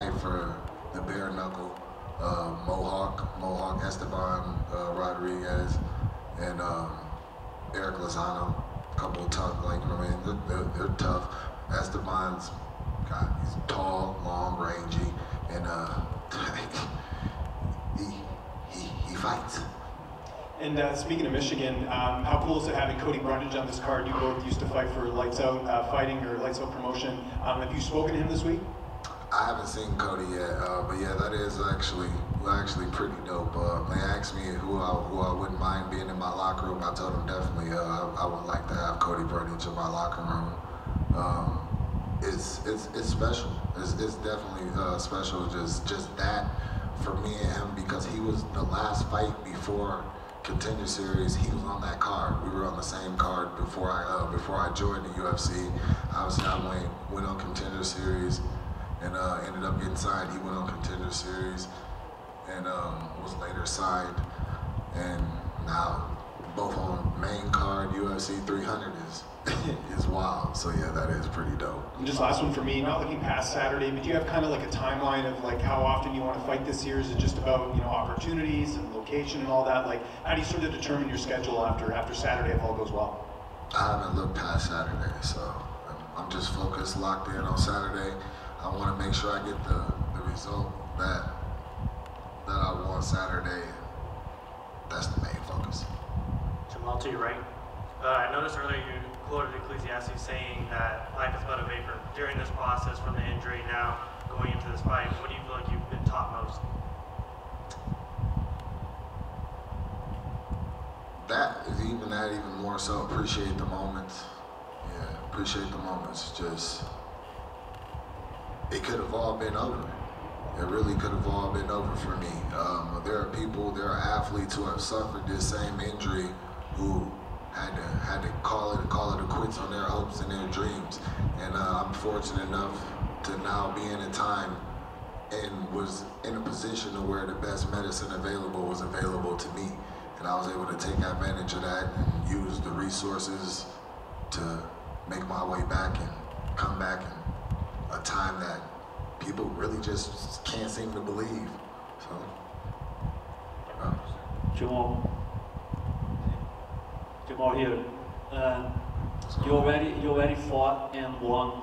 for the bare knuckle, Mohawk Esteban Rodriguez, and Eric Lozano. A couple of tough, like, you know what I mean? They're tough. Esteban's he's tall, long, rangy, and he fights. And speaking of Michigan, how cool is it having Cody Brundage on this card? You both used to fight for Lights Out Fighting or Lights Out Promotion. Have you spoken to him this week? I haven't seen Cody yet, but yeah, that is actually pretty dope. They asked me who I wouldn't mind being in my locker room. I told them definitely I would like to have Cody Brundage in my locker room. It's special. It's definitely special. Just that for me and him, because he was the last fight before Contender Series. He was on that card. We were on the same card before I joined the UFC. Obviously, I went on Contender Series and ended up getting signed. He went on Contender Series and was later signed. And now both on main card UFC 300 is wild. So yeah, that is pretty dope. And just last one for me, not looking past Saturday, but do you have kind of like a timeline of like how often you want to fight this year? Is it just about, you know, opportunities and location and all that? Like, how do you sort of determine your schedule after Saturday if all goes well? I haven't looked past Saturday, so I'm just focused, locked in on Saturday. I want to make sure I get the result that I want Saturday. That's the main focus. Jamal, to your right. I noticed earlier you quoted Ecclesiastes saying that life is but a vapor. During this process, from the injury now going into this fight, what do you feel like you've been taught most? That is even more so. Appreciate the moments. Yeah, appreciate the moments. Just, it could have all been over. It really could have all been over for me. There are athletes who have suffered this same injury who had to call it a quits on their hopes and their dreams. And I'm fortunate enough to now be in a time and was in a position to where the best medicine available was available to me. And I was able to take advantage of that and use the resources to make my way back and come back in a time that people really just can't seem to believe. So, Jamahal here. You already fought and won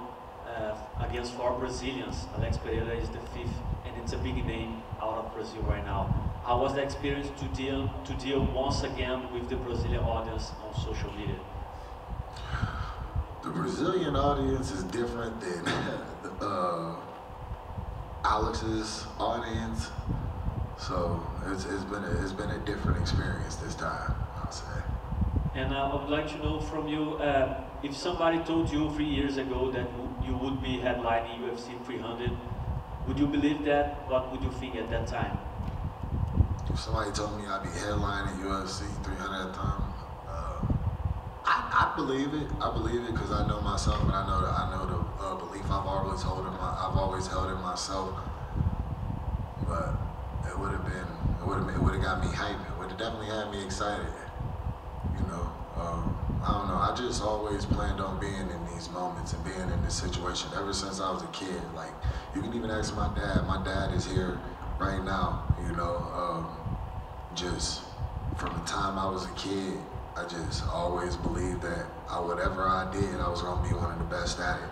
against 4 Brazilians. Alex Pereira is the 5th, and it's a big name out of Brazil right now. How was the experience to deal once again with the Brazilian audience on social media? The Brazilian audience is different than Alex's audience, so it's been a different experience this time, I'll say. And I would like to know from you, if somebody told you 3 years ago that you would be headlining UFC 300, would you believe that? What would you think at that time? If somebody told me I'd be headlining UFC 300 at the time, I believe it. I believe it because I know myself, and I know the belief I've always held in myself. But it would have got me hyped. It would have definitely had me excited. You know, I don't know. I just always planned on being in these moments and being in this situation ever since I was a kid. Like, you can even ask my dad. My dad is here right now. You know, just from the time I was a kid, I just always believed that whatever I did, I was going to be one of the best at it.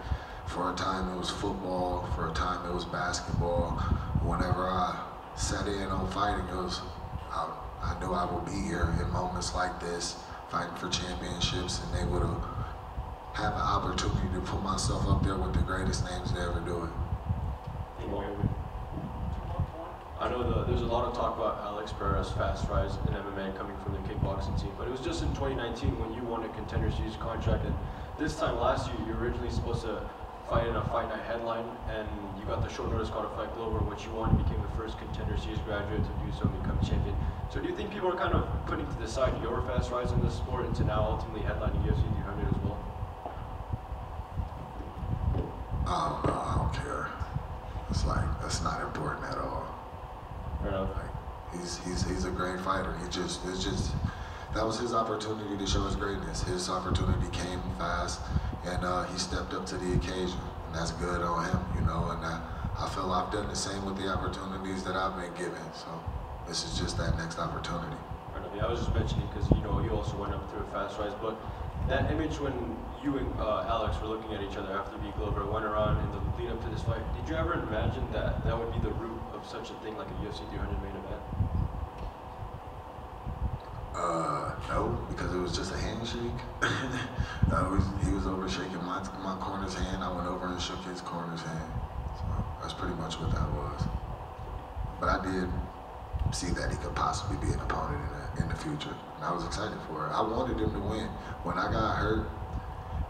For a time it was football, for a time it was basketball. Whenever I sat in on fighting, I knew I would be here in moments like this, fighting for championships, and they would have an opportunity to put myself up there with the greatest names to ever do it. I know there's a lot of talk about Alex Pereira's fast rise in MMA coming from the kickboxing team, but it was just in 2019 when you won a Contender Series contract, and this time last year you were originally supposed to fight in a Fight Night headline, and you got the short notice call to fight Glover, which you won and became the first Contender Series graduate to do so and become champion. So do you think people are kind of putting to the side your fast rise in this sport into now ultimately headlining UFC 300 as well? I don't care. It's like, that's not important at all. Like, he's a great fighter. That was his opportunity to show his greatness. His opportunity came fast, and he stepped up to the occasion, and that's good on him, you know. And I feel I've done the same with the opportunities that I've been given. So this is just that next opportunity. Yeah, I was just mentioning because you also went up through a fast rise, but that image when you and Alex were looking at each other after beat Glover went around in the lead up to this fight, did you ever imagine that that would be the root of such a thing like a UFC 300 main event? No, because it was just a handshake. He was over shaking my corner's hand. I went over and shook his corner's hand. So that's pretty much what that was. But I did see that he could possibly be an opponent in the future, and I was excited for it. I wanted him to win. When I got hurt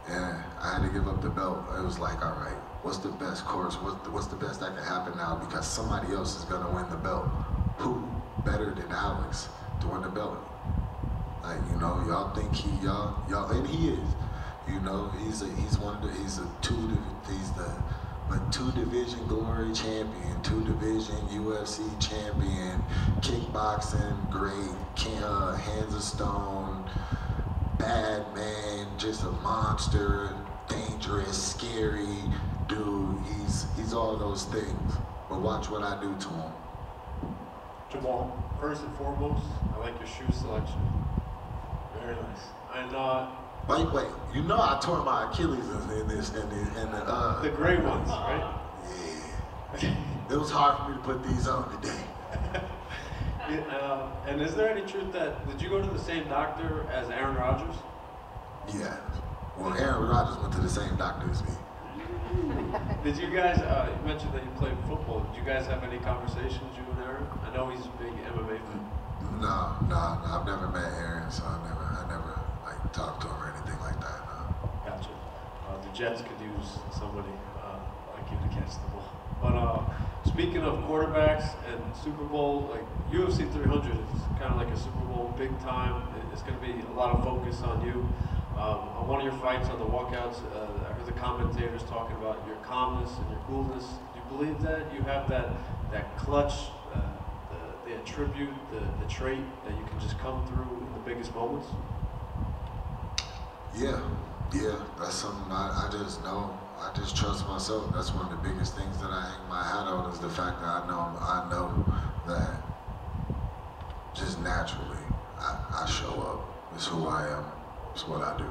and I had to give up the belt, it was like, all right, what's the best course? What's the best that can happen now? Because somebody else is gonna win the belt. Who better than Alex to win the belt? Like, y'all think y'all, and he is. He's the two division glory champion, 2 division UFC champion, kickboxing great, hands of stone, bad man, just a monster, dangerous, scary dude. He's all those things. But watch what I do to him. Jamal, first and foremost, I like your shoe selection. Very nice. And Wait, I tore my Achilles in the gray ones, right? Yeah. It was hard for me to put these on today. And is there any truth did you go to the same doctor as Aaron Rodgers? Yeah. Well, Aaron Rodgers went to the same doctor as me. Did you guys, you mentioned that you played football, did you guys have any conversations, you and Aaron? I know he's a big MMA fan. No, I've never met Aaron, so I never talked to him or anything like that. No. Gotcha. The Jets could use somebody like you to catch the ball. But speaking of quarterbacks and Super Bowl, like UFC 300 is kind of like a Super Bowl, big time. It's going to be a lot of focus on you. On one of your fights on the walkouts, I heard the commentators talking about your calmness and your coolness. Do you believe that you have that clutch, the attribute, the trait that you can just come through in the biggest moments? Yeah, that's something I just know. I just trust myself. That's one of the biggest things that I hang my hat on, is the fact that I know that just naturally I show up. It's who I am. It's what I do.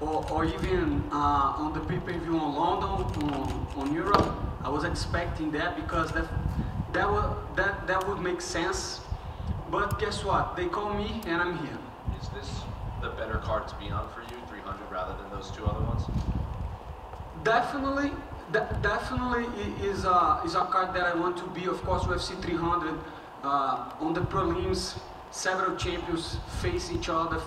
or even on the pay-per-view on London, on Europe. I was expecting that because that would make sense. But guess what? They call me and I'm here. Is this the better card to be on for you, 300 rather than those two other ones? Definitely is a card that I want to be. Of course, UFC 300 on the prelims, several champions face each other,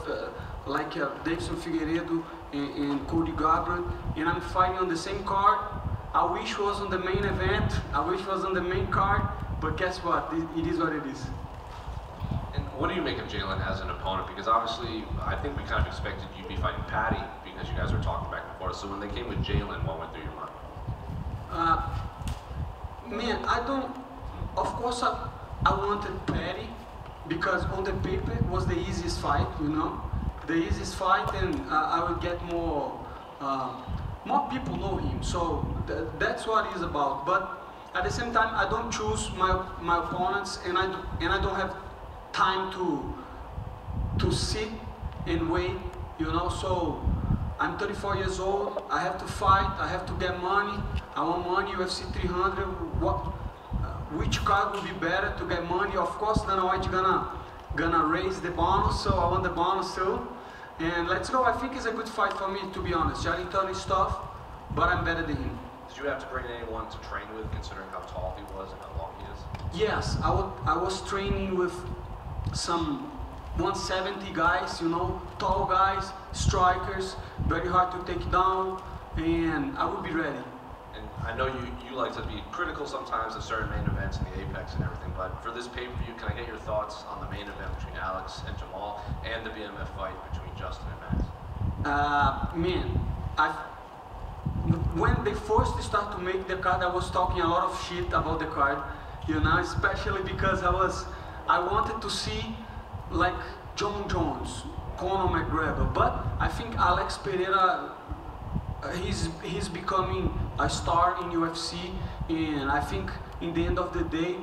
like Davidson Figueiredo and Cody Garbrandt, and I'm fighting on the same card. I wish it was on the main event. I wish it was on the main card, but guess what? It is what it is. And what do you make of Jalen as an opponent? Because obviously, I think we kind of expected you to be fighting Patty because you guys were talking back and forth. So when they came with Jalen, what went through your mind? Man, I don't. Of course, I wanted Patty because on the paper it was the easiest fight, you know, the easiest fight, and I would get more people know him. So that's what it's about. But at the same time, I don't choose my opponents, and I don't have time to sit and wait, you know. So I'm 34 years old. I have to fight. I have to get money. I want money. UFC 300. Which card would be better to get money? Of course, Dana White gonna raise the bonus, so I want the bonus too. And let's go. I think it's a good fight for me, to be honest. Charlie Turner is tough, but I'm better than him. Did you have to bring anyone to train with, considering how tall he was and how long he is? Yes, I was training with some 170 guys, you know, tall guys, strikers, very hard to take down, and I will be ready. And I know you like to be critical sometimes of certain main events and the Apex and everything, but for this pay-per-view, can I get your thoughts on the main event between Alex and Jamal and the BMF fight between Justin and Max? When they first started to make the card, I was talking a lot of shit about the card, you know, especially because I wanted to see like John Jones, Conor McGregor, but I think Alex Pereira, he's becoming a star in UFC, and I think in the end of the day,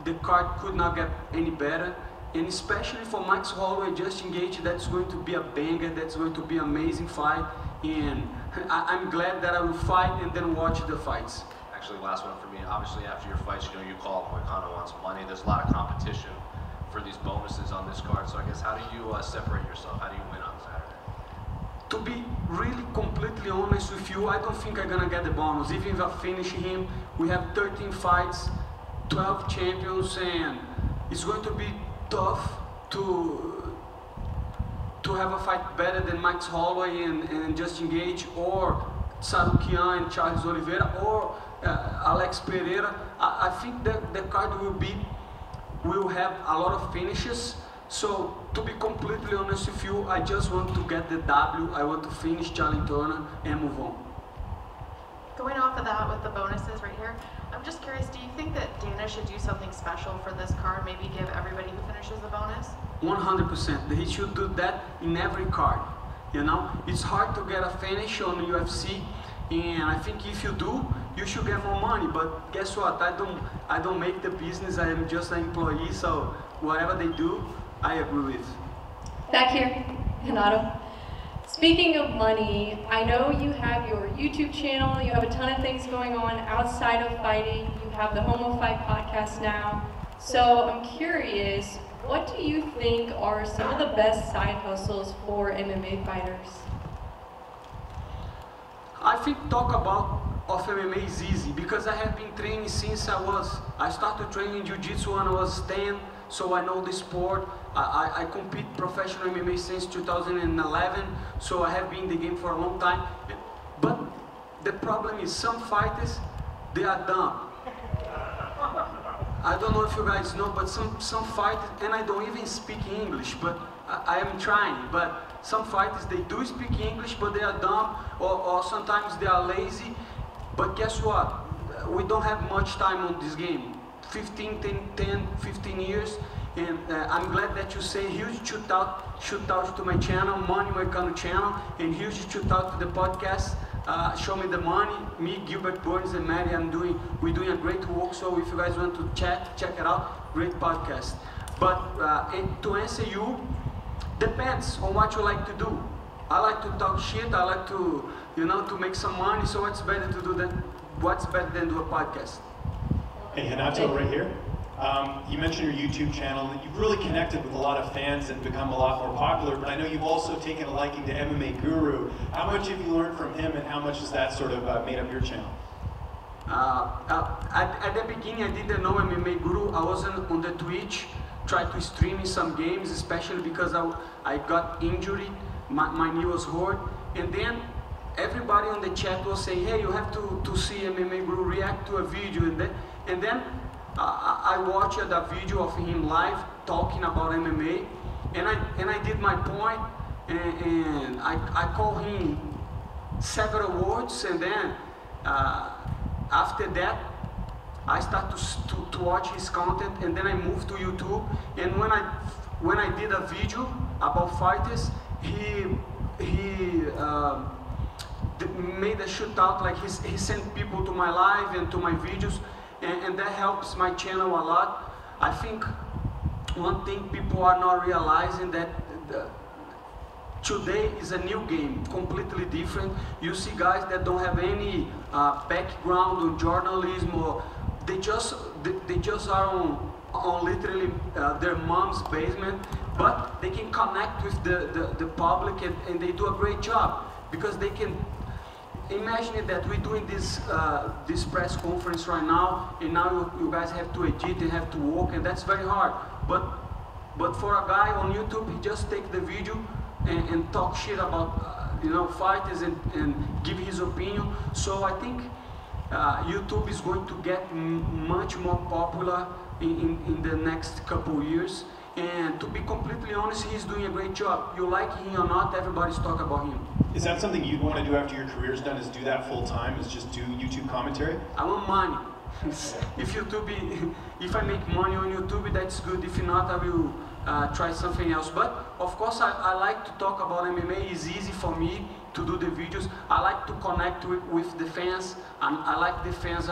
the card could not get any better, and especially for Max Holloway, Justin Gaethje, that's going to be a banger, that's going to be an amazing fight, and I'm glad that I will fight and then watch the fights. Actually, last one for me. Obviously, after your fights, you know, you call Moicano wants money. There's a lot of competition for these bonuses on this card. So I guess, how do you separate yourself? How do you win on Saturday? To be really completely honest with you, I don't think I'm gonna get the bonus. Even if I finish him, we have 13 fights, 12 champions, and it's going to be tough to have a fight better than Max Holloway and Justin Gaethje, or Sarukian and Charles Oliveira, or Alex Pereira. I think that the card will have a lot of finishes. So to be completely honest with you, I just want to get the W. I want to finish Charlie Turner and move on. Going off of that with the bonuses right here, I'm just curious, do you think that Dana should do something special for this card, maybe give everybody who finishes a bonus? 100%. He should do that in every card. You know, it's hard to get a finish on UFC, and I think if you do, you should get more money. But guess what? I don't make the business. I am just an employee. So whatever they do, I agree with. Back here, Renato. Speaking of money, I know you have your YouTube channel, you have a ton of things going on outside of fighting, you have the Home of Fight podcast now. So I'm curious, what do you think are some of the best side hustles for MMA fighters? I think talk about of MMA is easy because I have been training since I started training Jiu-Jitsu when I was 10, so I know the sport. I compete professional MMA since 2011, so I have been in the game for a long time. But the problem is some fighters, they are dumb. I don't know if you guys know, but some fighters, and I don't even speak English, but I am trying. But some fighters, they do speak English, but they are dumb, or sometimes they are lazy. But guess what? We don't have much time on this game. 15 years. And I'm glad that you say huge shout out to my channel, Money Moicano channel, and huge shout out to the podcast, Show Me the Money. Me, Gilbert Burns, and Maddie, we're doing a great work. So if you guys want to check it out. Great podcast. But to answer you, depends on what you like to do. I like to talk shit. I like to, you know, to make some money. So what's better to do than what's better than do a podcast? Hey, Hanato, right here. You mentioned your YouTube channel, and you've really connected with a lot of fans and become a lot more popular, but I know you've also taken a liking to MMA Guru. How much have you learned from him, and how much has that sort of made up your channel? At the beginning, I didn't know MMA Guru. I wasn't on the Twitch, tried to stream in some games, especially because I got injured, my knee was hurt, and then everybody on the chat was saying, hey, you have to see MMA Guru react to a video, and then I watched a video of him live talking about MMA, and I did my point, and I called him several words, and then after that I started to watch his content, and then I moved to YouTube, and when I did a video about fighters, he made a shootout, like he sent people to my live and to my videos, and that helps my channel a lot. I think one thing people are not realizing that today is a new game, completely different. You see guys that don't have any background on journalism, or they just are on literally their mom's basement, but they can connect with the public, and they do a great job because they can. Imagine that we're doing this press conference right now, and now you guys have to edit and have to work, and that's very hard. But for a guy on YouTube, he just take the video and talk shit about you know, fighters and give his opinion. So I think YouTube is going to get much more popular in the next couple years. And to be completely honest, he's doing a great job. You like him or not, everybody's talking about him. Is that something you'd want to do after your career's done, is do that full time, is just do YouTube commentary? I want money. If I make money on YouTube, that's good. If not, I will try something else. But of course, I like to talk about MMA. It's easy for me to do the videos. I like to connect with the fans. I like the fans,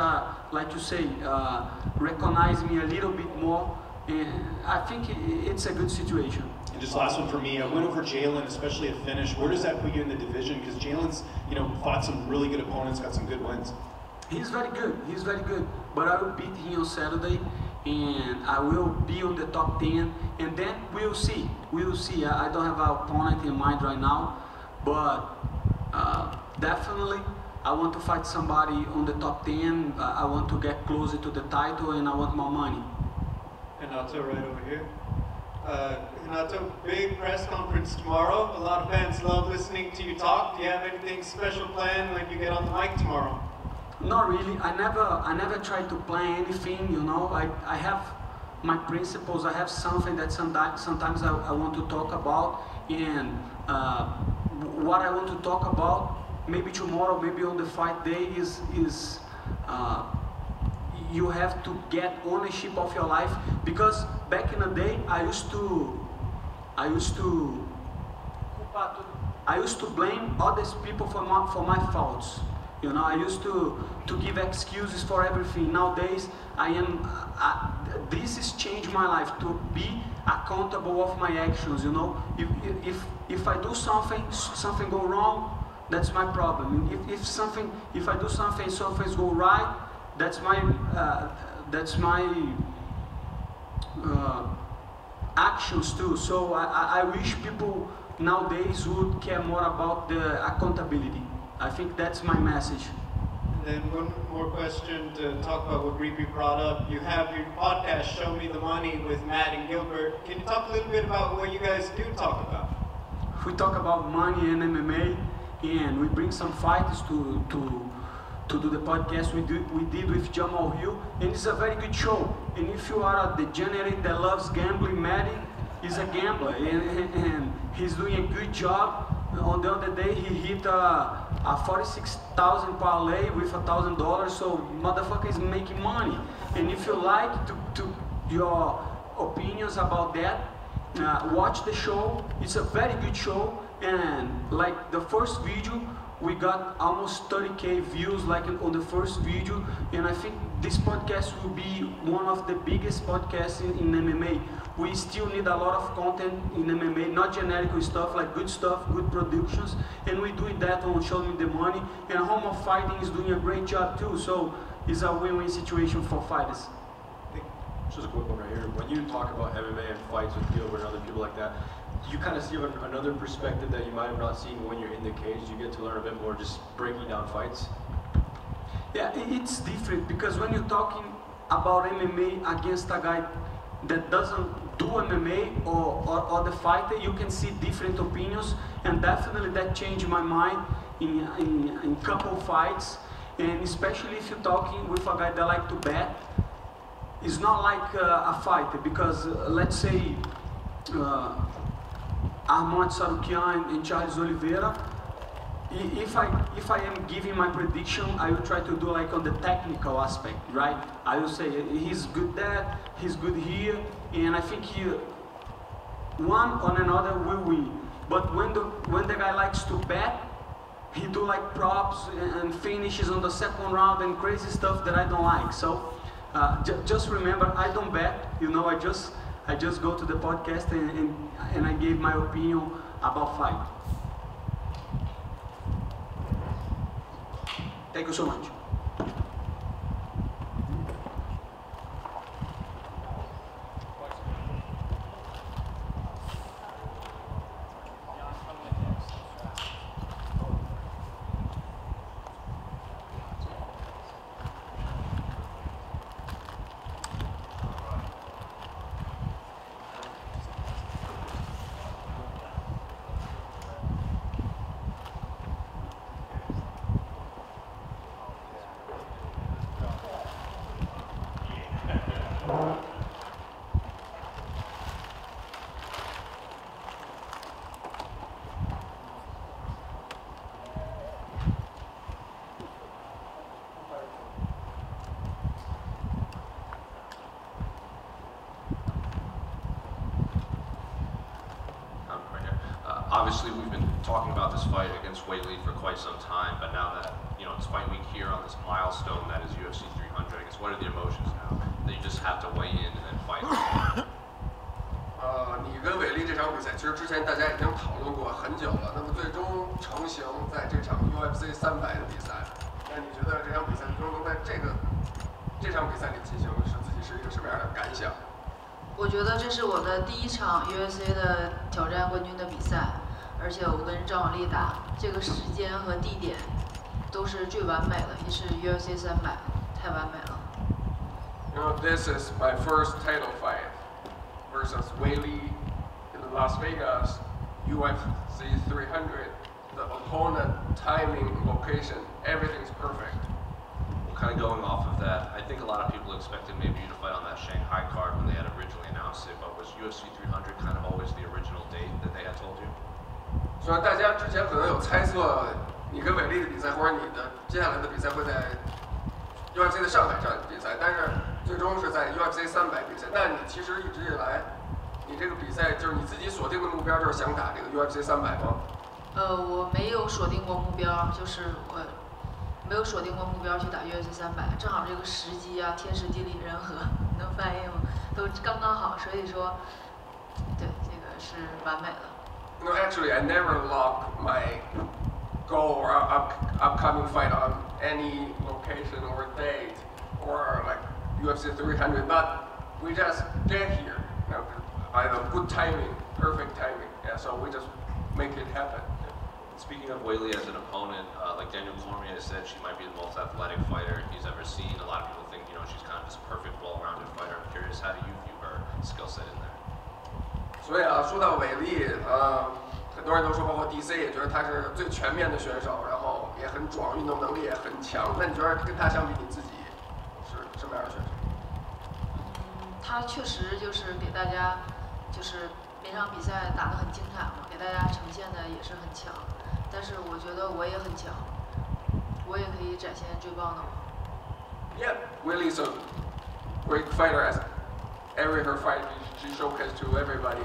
like you say, recognize me a little bit more. And I think it's a good situation. And just last one for me, I went over Jalen, especially at finish. Where does that put you in the division? Because Jalen's, you know, fought some really good opponents, got some good wins. He's very good. He's very good. But I will beat him on Saturday, and I will be on the top 10. And then we'll see. We'll see. I don't have an opponent in mind right now, but definitely I want to fight somebody on the top 10. I want to get closer to the title, and I want more money. Hanato, right over here. Hanato, big press conference tomorrow. A lot of fans love listening to you talk. Do you have anything special planned when you get on the mic tomorrow? Not really. I never try to plan anything, you know. I have my principles. I have something that sometimes I want to talk about, and what I want to talk about, maybe tomorrow, maybe on the fight day, is you have to get ownership of your life, because back in the day I used to blame other people for my faults. You know, I used to give excuses for everything. Nowadays this has changed my life, to be accountable of my actions. You know, if I do something go wrong, that's my problem. If I do something go right, that's my actions too. So I wish people nowadays would care more about the accountability. I think that's my message. And then one more question to talk about what Reapy brought up. You have your podcast, Show Me the Money, with Matt and Gilbert. Can you talk a little bit about what you guys do talk about? We talk about money and MMA, and we bring some fighters to do the podcast we did with Jamahal Hill, and it's a very good show. And if you are a degenerate that loves gambling, Maddie is a gambler, and he's doing a good job. On the other day, he hit a 46,000 parlay with $1,000, so motherfucker is making money. And if you like to your opinions about that, watch the show. It's a very good show, and like the first video, we got almost 30K views like on the first video, and I think this podcast will be one of the biggest podcasts in MMA. We still need a lot of content in MMA, not generic stuff, like good stuff, good productions, and we do that on Show Me the Money, and Home of Fighting is doing a great job too, so it's a win-win situation for fighters. Just a quick one right here. When you talk about MMA and fights with Gilbert and other people like that, you kind of see another perspective that you might have not seen when you're in the cage. You get to learn a bit more just breaking down fights. Yeah, it's different because when you're talking about MMA against a guy that doesn't do MMA or the fighter, you can see different opinions, and definitely that changed my mind in couple fights, and especially if you're talking with a guy that like to bet. It's not like a fighter, because let's say Armand Sarukian and Charles Oliveira, if I am giving my prediction, I will try to do like on the technical aspect, right? I will say he's good there, he's good here, and I think one or another will win. But when the guy likes to bet, he do like props and finishes on the second round and crazy stuff that I don't like. So just remember, I don't bet. You know, I just go to the podcast and I gave my opinion about fight. Thank you so much. Obviously, we've been talking about this fight against Weili for quite some time, but now that it's fight week here on this milestone that is UFC 300, I guess what are the emotions now that you just have to weigh in and then fight? 你跟韦利这场比赛，其实之前大家已经讨论过很久了，那么最终成型在这场 UFC 300的比赛。那你觉得这场比赛最终能在这场比赛里进行，自己是一个什么样的感想？我觉得这是我的第一场 UFC 的挑战冠军的比赛，而且我跟张网丽打，这个时间和地点都是最完美的，也是 UFC 300，太完美了。This is my first title fight versus Weili in Las Vegas, UFC 300. The opponent, timing, location, everything's perfect. Kind of going off of that, I think a lot of people expected maybe you to fight on that Shanghai card when they had originally announced it, but was UFC 300 kind of always the original date that they had told you? 虽然大家之前可能有猜测你跟韦利的比赛或者你的接下来的比赛会在 UFC 的上海站比赛，但是最终是在 UFC 300比赛。但你其实一直以来，你这个比赛就是你自己锁定的目标就是想打这个 UFC 300吗？我没有锁定过目标，就是我没有锁定过目标去打 UFC 300，正好这个时机啊，天时地利人和，能翻译吗？都刚刚好，所以说，对，这个是完美的。No, actually, I never lock my goal or upcoming fight on any location or date or like UFC 300, but we just get here. I have good timing, perfect timing. Yeah, so we just make it happen. Speaking of Weili as an opponent, like Daniel Cormier has said, she might be the most athletic fighter he's ever seen. A lot of people think, she's kind of this perfect, well-rounded fighter. I'm curious, how do you view her skill set in there? 所以说到韦利，很多人都说，包括 DC 也觉得他是最全面的选手，然后也很壮，运动能力也很强。那你觉得跟他相比，你自己是什么样的选手？他确实就是给大家，就是每场比赛打得很精彩嘛，给大家呈现的也是很强。但是我觉得我也很强，我也可以展现最棒的我。Yeah, Weili's a great fighter. As every her fight, she showcased to everybody.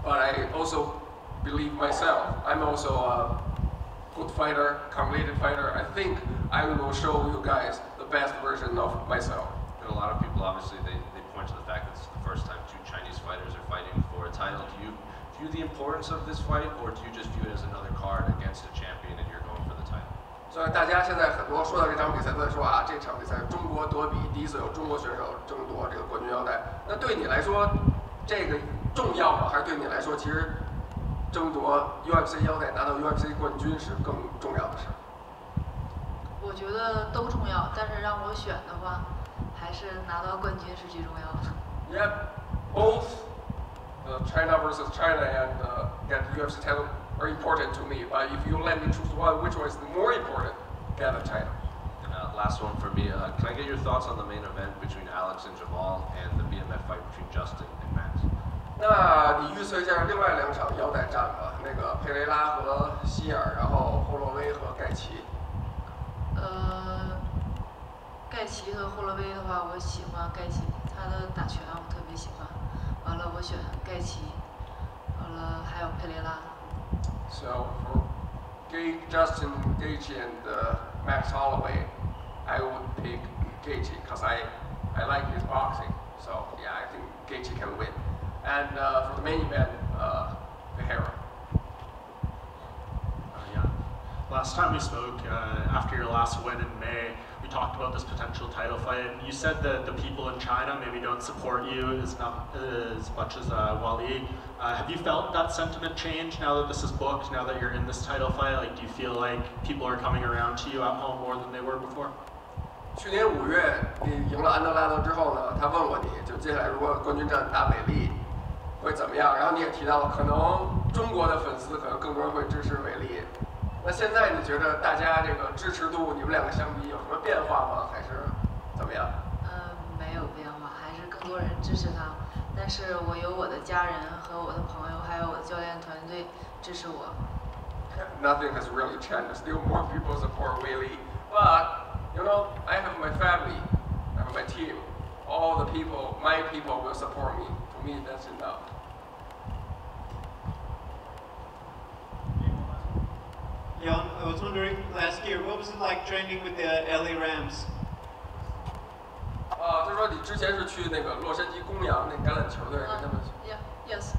But I also believe myself. I'm also a good fighter, completed fighter. I think I will show you guys the best version of myself. And a lot of people, obviously, they point to the fact that it's the first time 2 Chinese fighters are fighting for a title. Do you view the importance of this fight, or do you just view it as another card against a champion and you're going for the title? 所以大家现在很多说到这场比赛都在说啊，这场比赛中国夺比，第一次有中国选手争夺这个冠军腰带。那对你来说，这个重要吗？还是对你来说，其实争夺 UFC 腰带、拿到 UFC 冠军是更重要的事？我觉得都重要，但是让我选的话，还是拿到冠军是最重要的。Yeah, both China versus China and get the UFC title are important to me. But if you let me choose one, which one is more important? Get a title. And last one for me. Can I get your thoughts on the main event between Alex and Jamal and the BMF fight between Justin and Max? 那你预测一下另外2场腰带战吧，那个佩雷拉和希尔，然后霍洛威和盖奇。盖奇和霍洛威的话，我喜欢盖奇，他的打拳我特别喜欢。完了，我选盖奇。完了，还有佩雷拉。So for Justin Gaethje and Max Holloway, I would pick Gaethje because I like his boxing. So yeah, I think Gaethje can win. And for the main event, Pereira. Yeah. Last time we spoke, after your last win in May, we talked about this potential title fight. And you said that the people in China maybe don't support you as much as Wally. Have you felt that sentiment change now that this is booked, now that you're in this title fight? Like, do you feel like people are coming around to you at home more than they were before? 去年5月你赢了安德拉德之后呢，他问过你，就接下来如果冠军战打韦利会怎么样？然后你也提到了，可能中国的粉丝可能更多人会支持韦利。那现在你觉得大家这个支持度，你们2个相比有什么变化吗？还是怎么样？没有变化，还是更多人支持他。但是我有我的家人和我的朋友，还有我的教练团队支持我。Nothing has really changed. Still more people support Willie, but you know, I have my family, I have my team. All the people, my people will support me. To me, that's enough. Jan, I was wondering last year, what was it like training with the LA Rams? 他说你之前是去那个洛杉矶公羊那橄榄球队跟他们。Yes.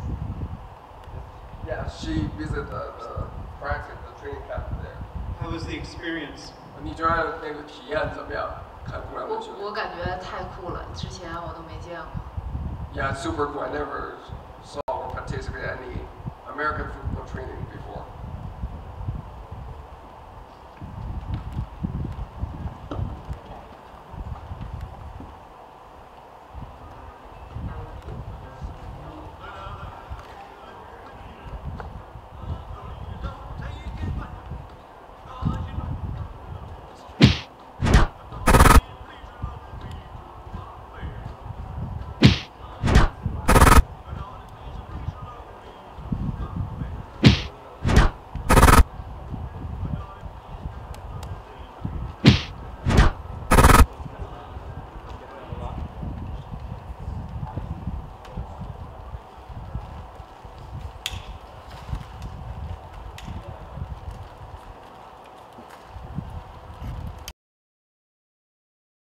Yeah, she visited the practice, the training camp there. How was the experience? 你觉得那个体验怎么样？看公羊的球。我感觉太酷了，之前我都没见过。Yeah, super cool. I never saw or participated in any American